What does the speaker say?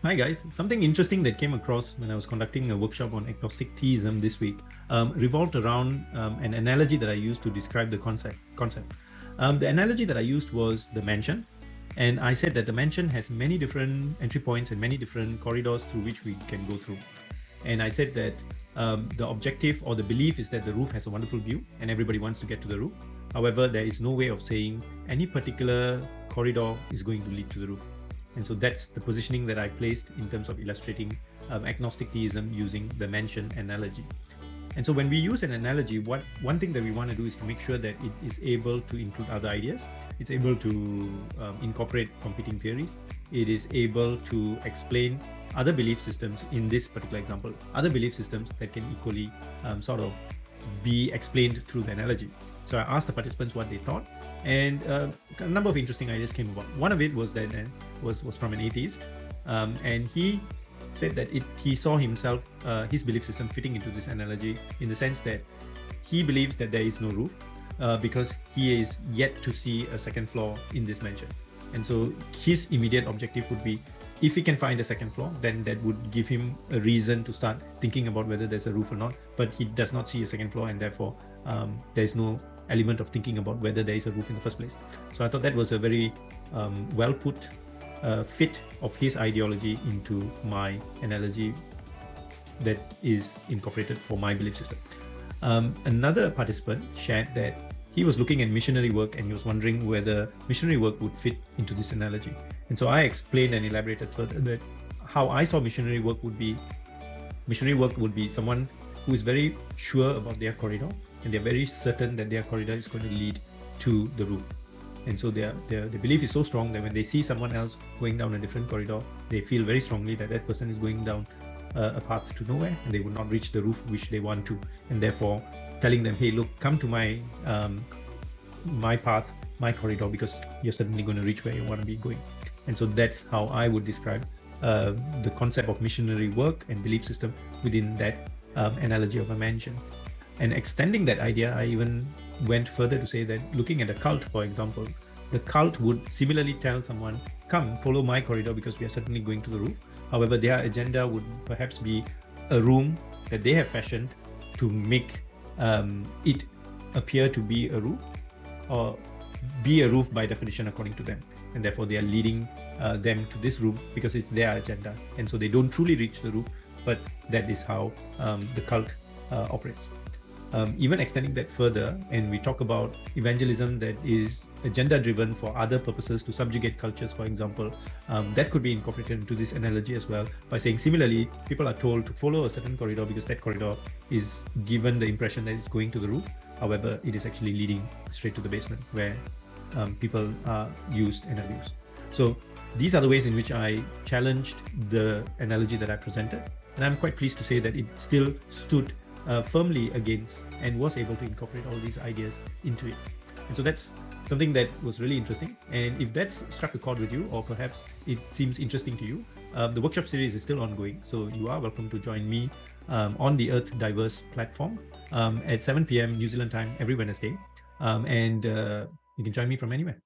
Hi guys, something interesting that came across when I was conducting a workshop on agnostic theism this week revolved around an analogy that I used to describe the concept. The analogy that I used was the mansion, and I said that the mansion has many different entry points and many different corridors through which we can go through. And I said that the objective or the belief is that the roof has a wonderful view and everybody wants to get to the roof. However, there is no way of saying any particular corridor is going to lead to the roof. And so that's the positioning that I placed in terms of illustrating agnostic theism using the mansion analogy. And so when we use an analogy, one thing that we want to do is to make sure that it is able to include other ideas. It's able to incorporate competing theories. It is able to explain other belief systems in this particular example, other belief systems that can equally sort of be explained through the analogy. So I asked the participants what they thought, and a number of interesting ideas came about. One of it was that was from an atheist, and he said that he saw himself, his belief system fitting into this analogy in the sense that he believes that there is no roof because he is yet to see a second floor in this mansion. And so his immediate objective would be, if he can find a second floor, then that would give him a reason to start thinking about whether there's a roof or not. But he does not see a second floor, and therefore there is no element of thinking about whether there is a roof in the first place. So I thought that was a very well put fit of his ideology into my analogy that is incorporated for my belief system. Another participant shared that he was looking at missionary work and he was wondering whether missionary work would fit into this analogy. And so I explained and elaborated further that how I saw missionary work would be someone who is very sure about their corridor, and they're very certain that their corridor is going to lead to the roof. And so their belief is so strong that when they see someone else going down a different corridor, they feel very strongly that that person is going down a path to nowhere, and they will not reach the roof which they want to. And therefore telling them, hey, look, come to my path, my corridor, because you're certainly going to reach where you want to be going. And so that's how I would describe the concept of missionary work and belief system within that analogy of a mansion. And extending that idea, I even went further to say that looking at a cult, for example, the cult would similarly tell someone, come, follow my corridor because we are certainly going to the roof. However, their agenda would perhaps be a room that they have fashioned to make it appear to be a roof, or be a roof by definition according to them. And therefore they are leading them to this room because it's their agenda. And so they don't truly reach the roof, but that is how the cult operates. Even extending that further, and we talk about evangelism that is agenda driven for other purposes to subjugate cultures, for example, that could be incorporated into this analogy as well by saying, similarly, people are told to follow a certain corridor because that corridor is given the impression that it's going to the roof. However, it is actually leading straight to the basement where people are used and abused. So these are the ways in which I challenged the analogy that I presented. And I'm quite pleased to say that it still stood firmly against and was able to incorporate all these ideas into it. And so that's something that was really interesting. And if that's struck a chord with you, or perhaps it seems interesting to you, the workshop series is still ongoing. So you are welcome to join me on the Earth Diverse platform at 7 p.m. New Zealand time every Wednesday. And you can join me from anywhere.